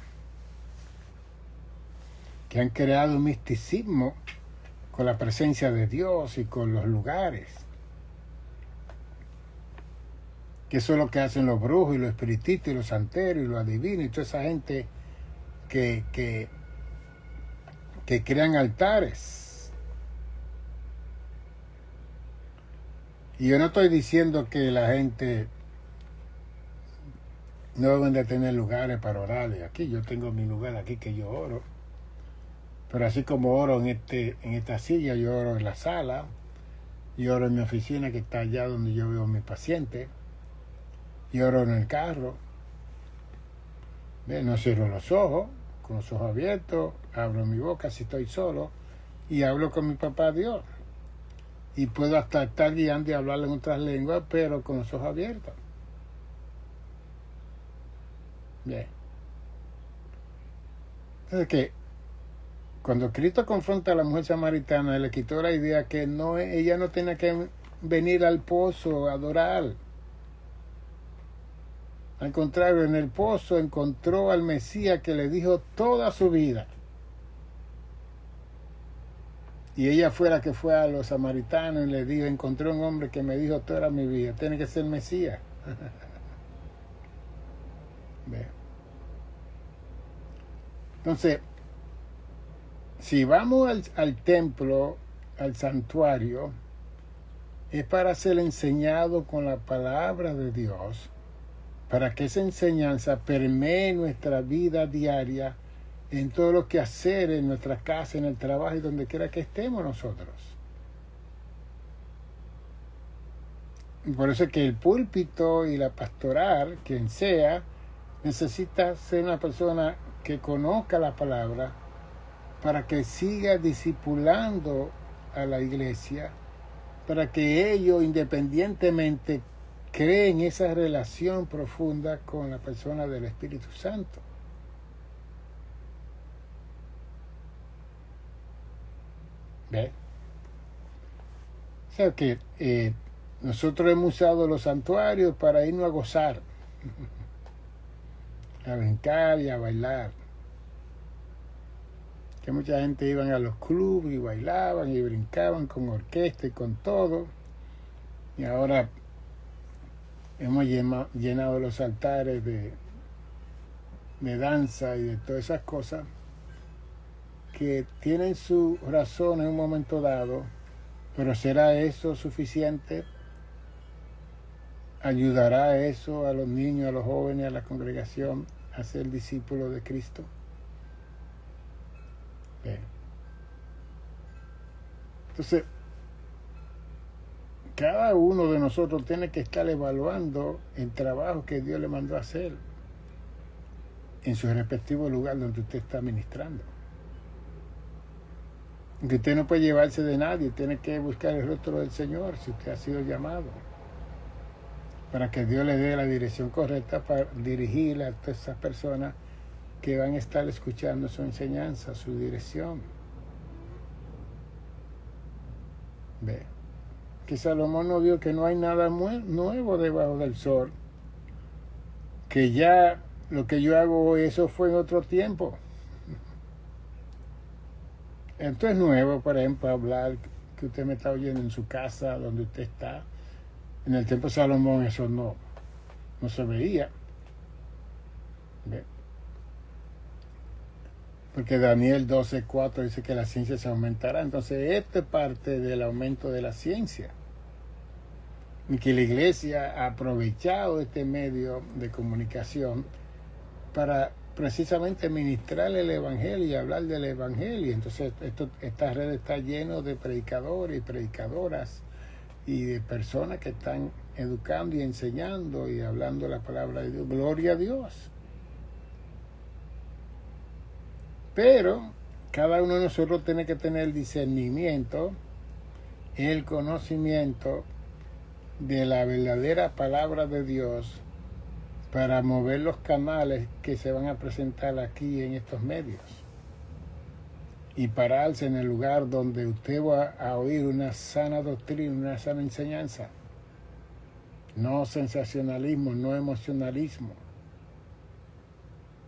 que han creado un misticismo con la presencia de Dios y con los lugares, que eso es lo que hacen los brujos y los espiritistas y los santeros y los adivinos y toda esa gente que crean altares. Y yo no estoy diciendo que la gente no deben de tener lugares para orar. Aquí yo tengo mi lugar aquí que yo oro. Pero así como oro en esta silla, yo oro en la sala, yo oro en mi oficina que está allá donde yo veo a mis pacientes, yo oro en el carro. No cierro los ojos, con los ojos abiertos, abro mi boca si estoy solo y hablo con mi papá Dios. Y puedo hasta estar guiando y hablarle en otras lenguas, pero con los ojos abiertos. Bien. Entonces que cuando Cristo confronta a la mujer samaritana, le quitó la idea que ella no tenía que venir al pozo a adorar. Al contrario, en el pozo encontró al Mesías que le dijo toda su vida. Y ella fue la que fue a los samaritanos y le dijo, encontré un hombre que me dijo toda mi vida, tiene que ser el Mesías. Entonces, si vamos al templo, al santuario, es para ser enseñado con la palabra de Dios, para que esa enseñanza permee nuestra vida diaria en todo lo que hacer, en nuestra casa, en el trabajo y donde quiera que estemos nosotros. Y por eso es que el púlpito y la pastoral, quien sea, necesita ser una persona que conozca la palabra para que siga discipulando a la iglesia para que ellos independientemente creen esa relación profunda con la persona del Espíritu Santo. ¿Ve? O sea que nosotros hemos usado los santuarios para irnos a gozar, a brincar y a bailar. Que mucha gente iban a los clubes y bailaban y brincaban con orquesta y con todo. Y ahora hemos llenado los altares de danza y de todas esas cosas que tienen su razón en un momento dado, pero ¿será eso suficiente? ¿Ayudará eso a los niños, a los jóvenes, a la congregación a ser discípulos de Cristo? Bien. Entonces, cada uno de nosotros tiene que estar evaluando el trabajo que Dios le mandó a hacer en su respectivo lugar donde usted está ministrando. Que usted no puede llevarse de nadie, tiene que buscar el rostro del Señor si usted ha sido llamado, para que Dios le dé la dirección correcta para dirigir a todas esas personas que van a estar escuchando su enseñanza, su dirección. Ve, que Salomón no vio que no hay nada nuevo debajo del sol, que ya lo que yo hago hoy, eso fue en otro tiempo. Esto es nuevo, por ejemplo, hablar que usted me está oyendo en su casa, donde usted está. En el tiempo de Salomón eso no se veía. ¿Ve? Porque Daniel 12:4 dice que la ciencia se aumentará. Entonces, esto es parte del aumento de la ciencia. Y que la iglesia ha aprovechado este medio de comunicación para precisamente ministrar el evangelio y hablar del evangelio. Entonces esta red está lleno de predicadores y predicadoras y de personas que están educando y enseñando y hablando la palabra de Dios. Gloria a Dios. Pero cada uno de nosotros tiene que tener el discernimiento, el conocimiento de la verdadera palabra de Dios para mover los canales que se van a presentar aquí en estos medios y pararse en el lugar donde usted va a oír una sana doctrina, una sana enseñanza. No sensacionalismo, no emocionalismo,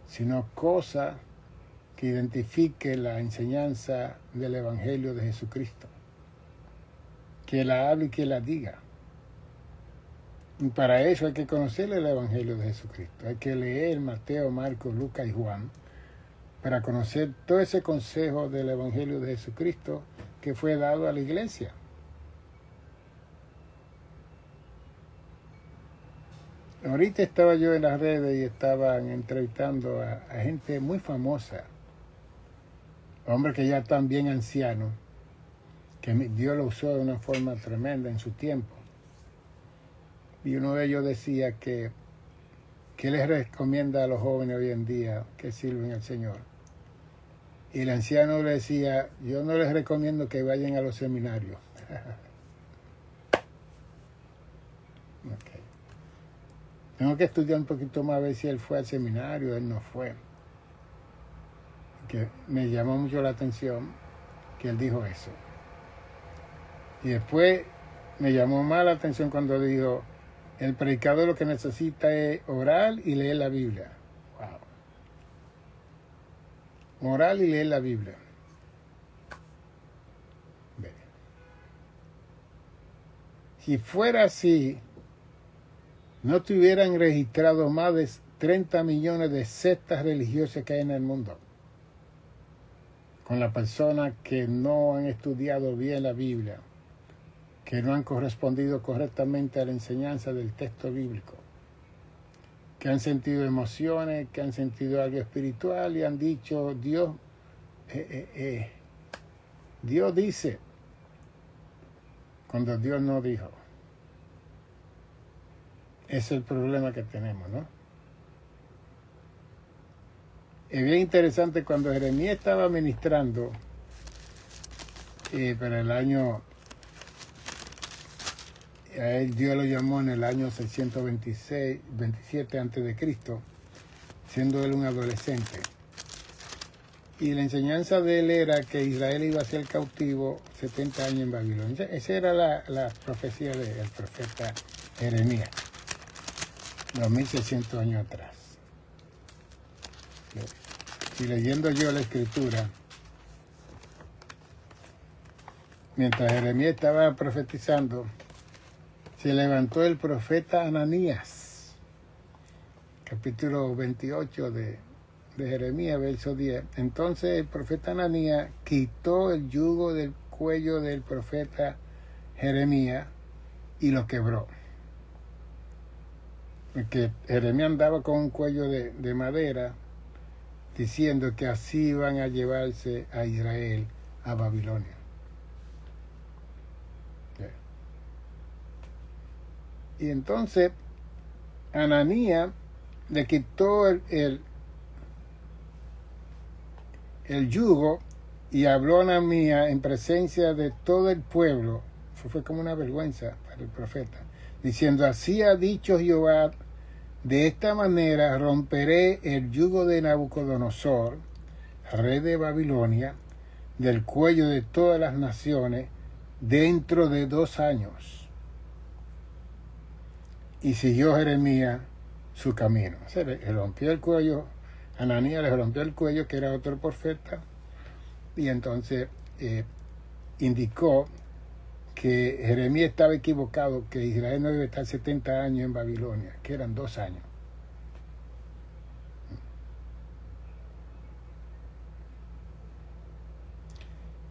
sino cosa que identifique la enseñanza del Evangelio de Jesucristo. Que la hable y que la diga. Y para eso hay que conocer el Evangelio de Jesucristo. Hay que leer Mateo, Marcos, Lucas y Juan para conocer todo ese consejo del Evangelio de Jesucristo que fue dado a la iglesia. Ahorita estaba yo en las redes y estaban entrevistando a gente muy famosa, hombres que ya están bien ancianos, que Dios lo usó de una forma tremenda en su tiempo. Y uno de ellos decía que les recomienda a los jóvenes hoy en día que sirven al Señor. Y el anciano le decía, yo no les recomiendo que vayan a los seminarios. Okay. Tengo que estudiar un poquito más a ver si él fue al seminario, él no fue. Que me llamó mucho la atención que él dijo eso. Y después me llamó más la atención cuando dijo, el predicador lo que necesita es orar y leer la Biblia. Wow. Orar y leer la Biblia. Bien. Si fuera así, no tuvieran registrado más de 30 millones de sectas religiosas que hay en el mundo. Con las personas que no han estudiado bien la Biblia, que no han correspondido correctamente a la enseñanza del texto bíblico, que han sentido emociones, que han sentido algo espiritual y han dicho, Dios dice, cuando Dios no dijo. Ese es el problema que tenemos, ¿no? Es bien interesante cuando Jeremías estaba ministrando para el año A él Dios lo llamó en el año 627 a.C., siendo él un adolescente. Y la enseñanza de él era que Israel iba a ser cautivo 70 años en Babilonia. Esa era la profecía del profeta Jeremías, 2600 años atrás. Y leyendo yo la escritura, mientras Jeremías estaba profetizando, se levantó el profeta Ananías, capítulo 28 de Jeremías, verso 10. Entonces el profeta Ananías quitó el yugo del cuello del profeta Jeremías y lo quebró. Porque Jeremías andaba con un cuello de madera, diciendo que así iban a llevarse a Israel a Babilonia. Y entonces Ananías le quitó el yugo y habló a Ananías en presencia de todo el pueblo. Eso fue como una vergüenza para el profeta, diciendo: así ha dicho Jehová, de esta manera romperé el yugo de Nabucodonosor, rey de Babilonia, del cuello de todas las naciones, dentro de 2 años. Y siguió Jeremías su camino. Se le rompió el cuello, Ananías le rompió el cuello, que era otro profeta, y entonces indicó que Jeremías estaba equivocado, que Israel no debe estar 70 años en Babilonia, que eran 2 años.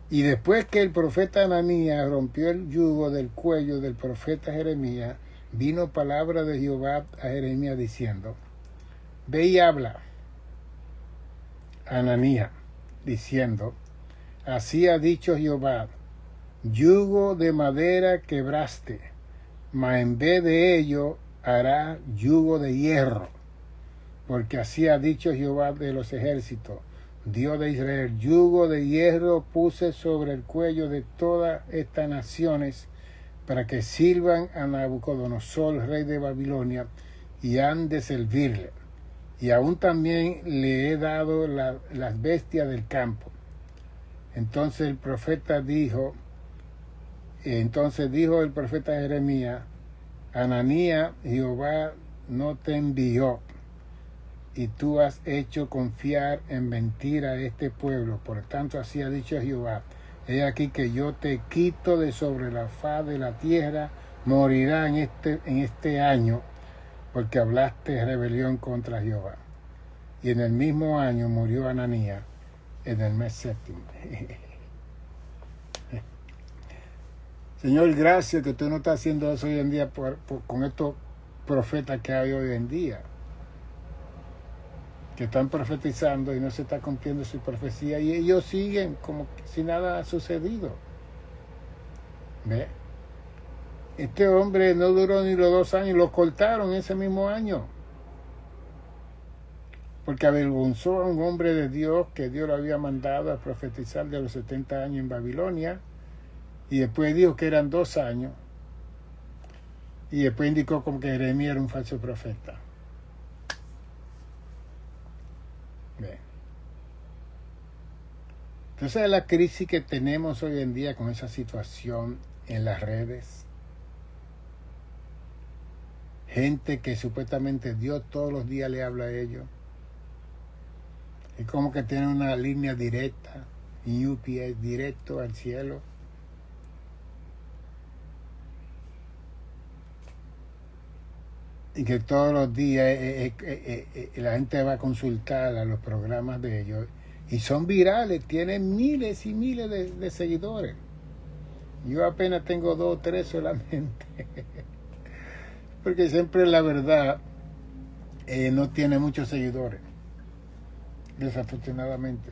Y después que el profeta Ananías rompió el yugo del cuello del profeta Jeremías, vino palabra de Jehová a Jeremías diciendo: ve y habla a Ananías, diciendo: así ha dicho Jehová, yugo de madera quebraste, mas en vez de ello hará yugo de hierro, porque así ha dicho Jehová de los ejércitos, Dios de Israel: yugo de hierro puse sobre el cuello de todas estas naciones, para que sirvan a Nabucodonosor, rey de Babilonia, y han de servirle. Y aún también le he dado las bestias del campo. Entonces dijo el profeta Jeremías: Ananías, Jehová no te envió, y tú has hecho confiar en mentira a este pueblo. Por tanto, así ha dicho Jehová: he aquí que yo te quito de sobre la faz de la tierra, morirá en este año, porque hablaste rebelión contra Jehová. Y en el mismo año murió Ananías, en el mes 7. Señor, gracias que tú no estás haciendo eso hoy en día con estos profetas que hay hoy en día, que están profetizando y no se está cumpliendo su profecía, y ellos siguen como si nada ha sucedido. ¿Ve? Este hombre no duró ni los 2 años, lo cortaron ese mismo año, porque avergonzó a un hombre de Dios que Dios lo había mandado a profetizar de los 70 años en Babilonia, y después dijo que eran 2 años, y después indicó como que Jeremías era un falso profeta. Bien. Entonces, la crisis que tenemos hoy en día con esa situación en las redes, gente que supuestamente Dios todos los días le habla a ellos, es como que tienen una línea directa, UPS directo al cielo. Y que todos los días la gente va a consultar a los programas de ellos, y son virales, tienen miles y miles de seguidores. Yo apenas tengo 2 o 3 solamente, porque siempre la verdad no tiene muchos seguidores, desafortunadamente.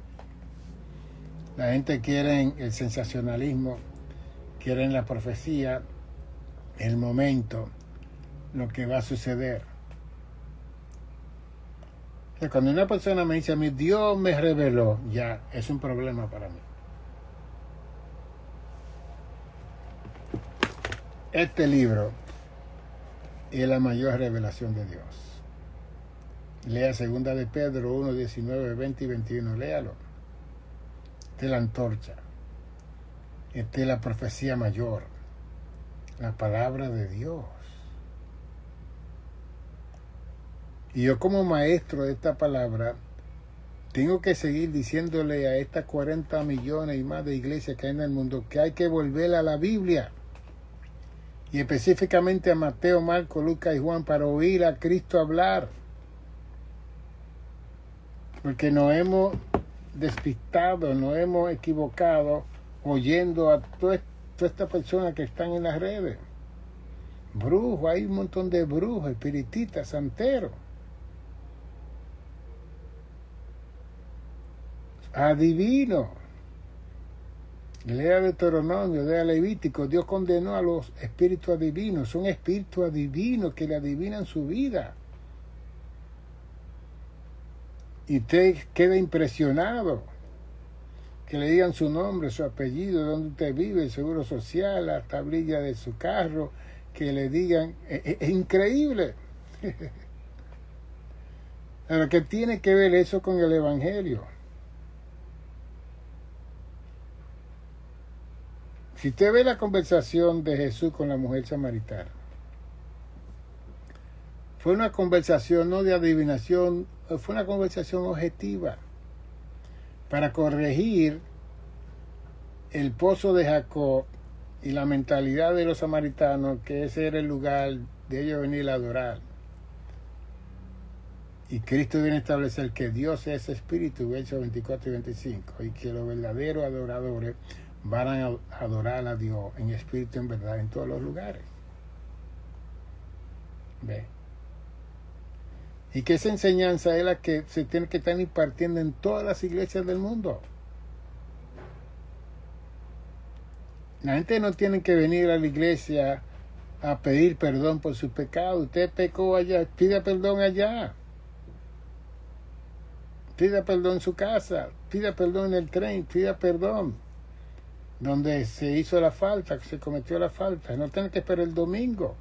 La gente quiere el sensacionalismo, quieren la profecía, el momento, lo que va a suceder. O sea, cuando una persona me dice a mí, Dios me reveló, ya es un problema para mí. Este libro es la mayor revelación de Dios. Lea 2 de Pedro 1, 19, 20 y 21. Léalo. Esta es la antorcha. Esta es la profecía mayor. La palabra de Dios. Y yo como maestro de esta palabra, tengo que seguir diciéndole a estas 40 millones y más de iglesias que hay en el mundo que hay que volver a la Biblia. Y específicamente a Mateo, Marcos, Lucas y Juan para oír a Cristo hablar. Porque nos hemos despistado, nos hemos equivocado oyendo a todas estas personas que están en las redes. Brujos, hay un montón de brujos, espiritistas, santeros. Adivinos. Lea Deuteronomio, lea Levítico. Dios condenó a los espíritus adivinos. Son espíritus adivinos que le adivinan su vida. Y usted queda impresionado. Que le digan su nombre, su apellido, dónde usted vive, el seguro social, la tablilla de su carro. Que le digan. Es increíble. Pero ¿qué tiene que ver eso con el Evangelio? Si usted ve la conversación de Jesús con la mujer samaritana, fue una conversación no de adivinación, fue una conversación objetiva para corregir el pozo de Jacob y la mentalidad de los samaritanos, que ese era el lugar de ellos venir a adorar. Y Cristo viene a establecer que Dios es espíritu, versos 24 y 25, y que los verdaderos adoradores van a adorar a Dios en espíritu y en verdad en todos los lugares. ¿Ve? Y que esa enseñanza es la que se tiene que estar impartiendo en todas las iglesias del mundo. La gente no tiene que venir a la iglesia a pedir perdón por sus pecados. Usted pecó allá, pida perdón allá. Pida perdón en su casa, pida perdón en el tren, pida perdón donde se hizo la falta, que se cometió la falta. No tiene que esperar el domingo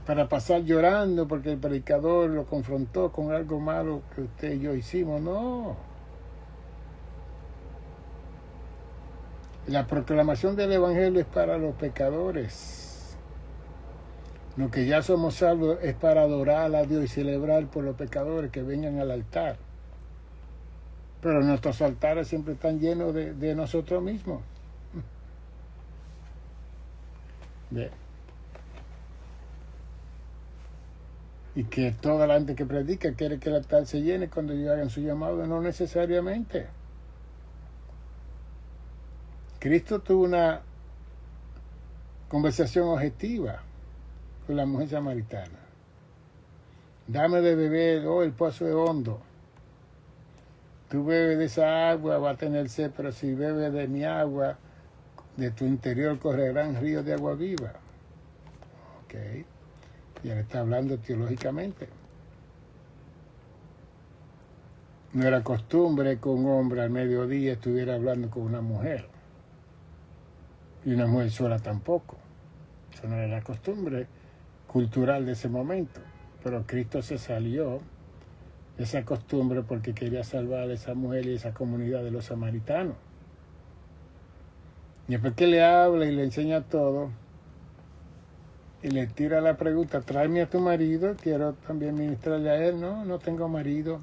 para pasar llorando porque el predicador lo confrontó con algo malo que usted y yo hicimos. No. La proclamación del Evangelio es para los pecadores. Lo que ya somos salvos es para adorar a Dios y celebrar por los pecadores que vengan al altar. Pero nuestros altares siempre están llenos de nosotros mismos. Bien. Y que toda la gente que predica quiere que el altar se llene cuando ellos hagan su llamado. No necesariamente. Cristo tuvo una conversación objetiva con la mujer samaritana. Dame de beber, el pozo es hondo. Tú bebes de esa agua, va a tener sed, pero si bebes de mi agua, de tu interior correrán ríos de agua viva. Ok. Y él está hablando teológicamente. No era costumbre que un hombre al mediodía estuviera hablando con una mujer. Y una mujer sola tampoco. Eso no era la costumbre cultural de ese momento. Pero Cristo se salió de esa costumbre porque quería salvar a esa mujer y esa comunidad de los samaritanos. Y después que le habla y le enseña todo, y le tira la pregunta, tráeme a tu marido, quiero también ministrarle a él. No tengo marido.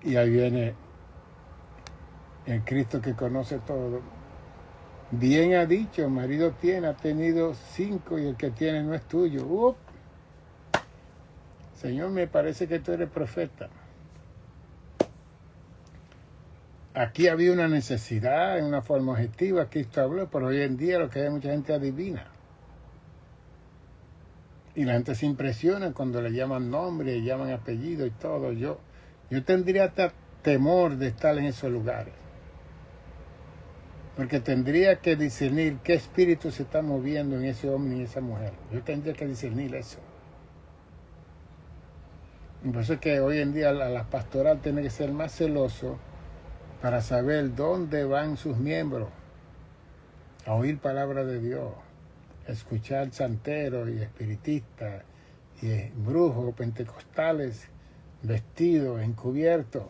Y ahí viene el Cristo que conoce todo. Bien ha dicho, marido tiene, ha tenido 5 y el que tiene no es tuyo. Señor, me parece que tú eres profeta. Aquí había una necesidad en una forma objetiva, Cristo habló, pero hoy en día lo que hay mucha gente adivina. Y la gente se impresiona cuando le llaman nombre, le llaman apellido y todo. Yo tendría hasta temor de estar en esos lugares. Porque tendría que discernir qué espíritu se está moviendo en ese hombre y en esa mujer. Yo tendría que discernir eso. Y por eso es que hoy en día la pastoral tiene que ser más celoso para saber dónde van sus miembros a oír palabra de Dios. escuchar santeros y espiritistas y brujos pentecostales vestidos, encubiertos.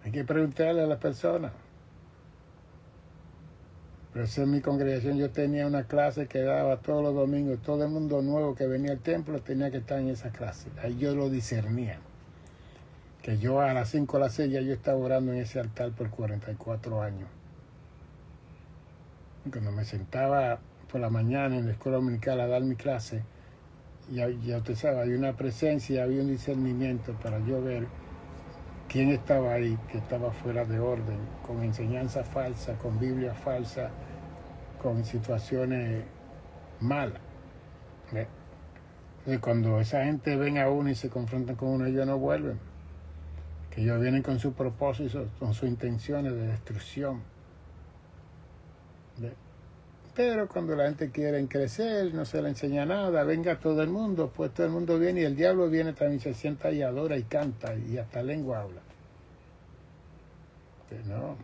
Hay que preguntarle a las personas. Pero eso en mi congregación yo tenía una clase que daba todos los domingos. Todo el mundo nuevo que venía al templo tenía que estar en esa clase. Ahí yo lo discernía. Que yo a las 5 o las 6 ya yo estaba orando en ese altar por 44 años. Cuando me sentaba por la mañana en la escuela dominical a dar mi clase, ya usted sabe, había una presencia, había un discernimiento para yo ver quién estaba ahí, que estaba fuera de orden, con enseñanza falsa, con Biblia falsa, con situaciones malas. Entonces, cuando esa gente ven a uno y se confrontan con uno, ellos no vuelven. Que ellos vienen con sus propósitos, con sus intenciones de destrucción. Pero cuando la gente quiere crecer, no se le enseña nada, venga todo el mundo, pues todo el mundo viene y el diablo viene también, se sienta y adora y canta y hasta lengua habla. Pero no.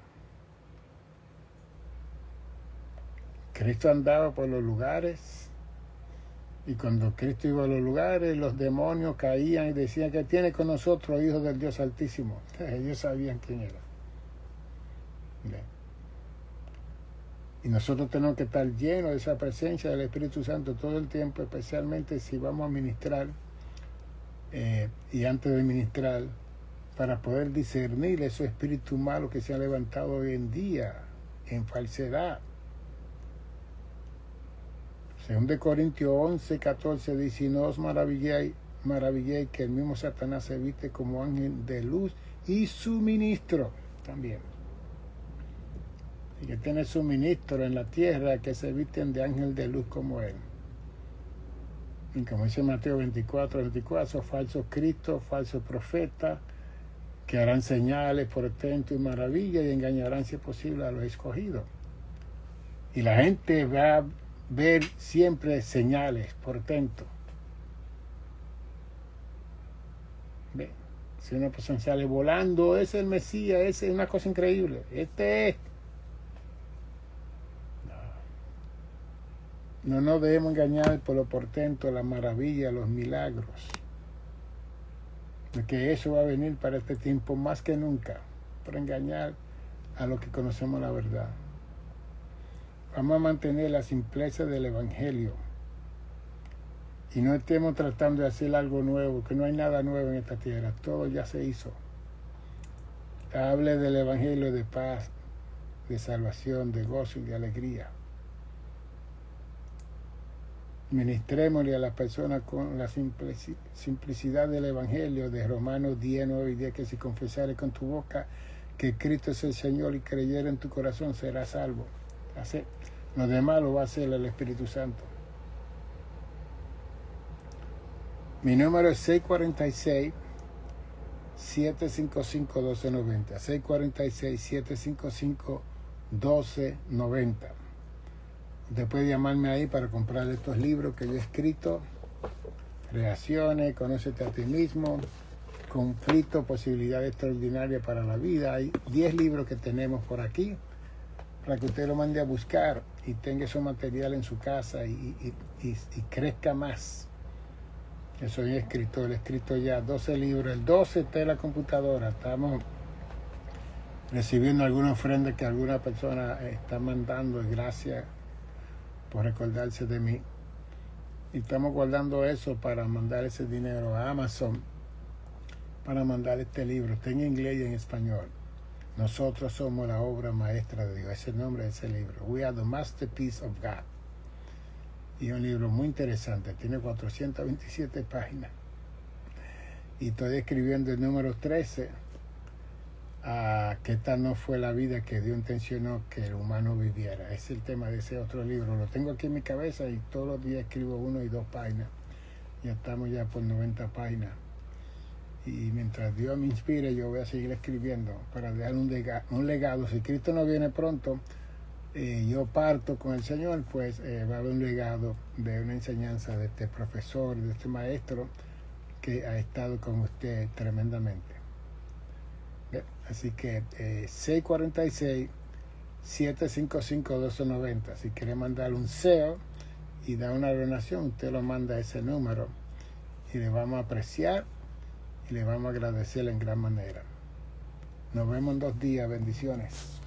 Cristo andaba por los lugares y cuando Cristo iba a los lugares, los demonios caían y decían que tiene con nosotros, hijos del Dios Altísimo. Ellos sabían quién era. Y nosotros tenemos que estar llenos de esa presencia del Espíritu Santo todo el tiempo, especialmente si vamos a ministrar y antes de ministrar, para poder discernir esos espíritus malos que se han levantado hoy en día en falsedad. 2 Corintios 11, 14 dice: no os maravilléis que el mismo Satanás se viste como ángel de luz y su ministro también. Y que tiene suministro en la tierra que se visten de ángel de luz como él. Y como dice Mateo 24, son falsos cristos, falsos profetas, que harán señales, portentos y maravillas y engañarán, si es posible, a los escogidos. Y la gente va a ver siempre señales, portentos. ¿Ve? Si una persona sale volando, ese es el Mesías, ese es una cosa increíble. Este es. No nos debemos engañar por lo portento, la maravilla, los milagros. Porque eso va a venir para este tiempo más que nunca, para engañar a los que conocemos la verdad. Vamos a mantener la simpleza del Evangelio. Y no estemos tratando de hacer algo nuevo, que no hay nada nuevo en esta tierra, todo ya se hizo. Hable del Evangelio de paz, de salvación, de gozo y de alegría. Ministrémosle a las personas con la simplicidad del Evangelio de Romanos 10, 9 y 10, que si confesares con tu boca que Cristo es el Señor y creyere en tu corazón, serás salvo. Así, lo demás lo va a hacer el Espíritu Santo. Mi número es 646-755-1290. 646-755-1290. Usted puede llamarme ahí para comprar estos libros que yo he escrito: Creaciones, Conócete a ti mismo, Conflicto, Posibilidades Extraordinarias para la Vida. Hay 10 libros que tenemos por aquí para que usted lo mande a buscar y tenga ese material en su casa y crezca más. Yo soy escritor, he escrito ya 12 libros. El 12 está en la computadora. Estamos recibiendo alguna ofrenda que alguna persona está mandando, y gracias por recordarse de mí. Y estamos guardando eso para mandar ese dinero a Amazon, para mandar este libro. Está en inglés y en español. Nosotros somos la obra maestra de Dios. Ese es el nombre de ese libro. We are the masterpiece of God. Y es un libro muy interesante. Tiene 427 páginas. Y estoy escribiendo el número 13. Que esta no fue la vida que Dios intencionó que el humano viviera. Ese es el tema de ese otro libro. Lo tengo aquí en mi cabeza y todos los días escribo 1 y 2 páginas. Ya estamos ya por 90 páginas. Y mientras Dios me inspire, yo voy a seguir escribiendo para dejar un legado. Si Cristo no viene pronto, yo parto con el Señor, pues va a haber un legado de una enseñanza de este profesor, de este maestro que ha estado con usted tremendamente. Así que 755-1290. Si quiere mandar un SEO y da una donación, usted lo manda a ese número y le vamos a apreciar y le vamos a agradecer en gran manera. Nos vemos en 2 días. Bendiciones.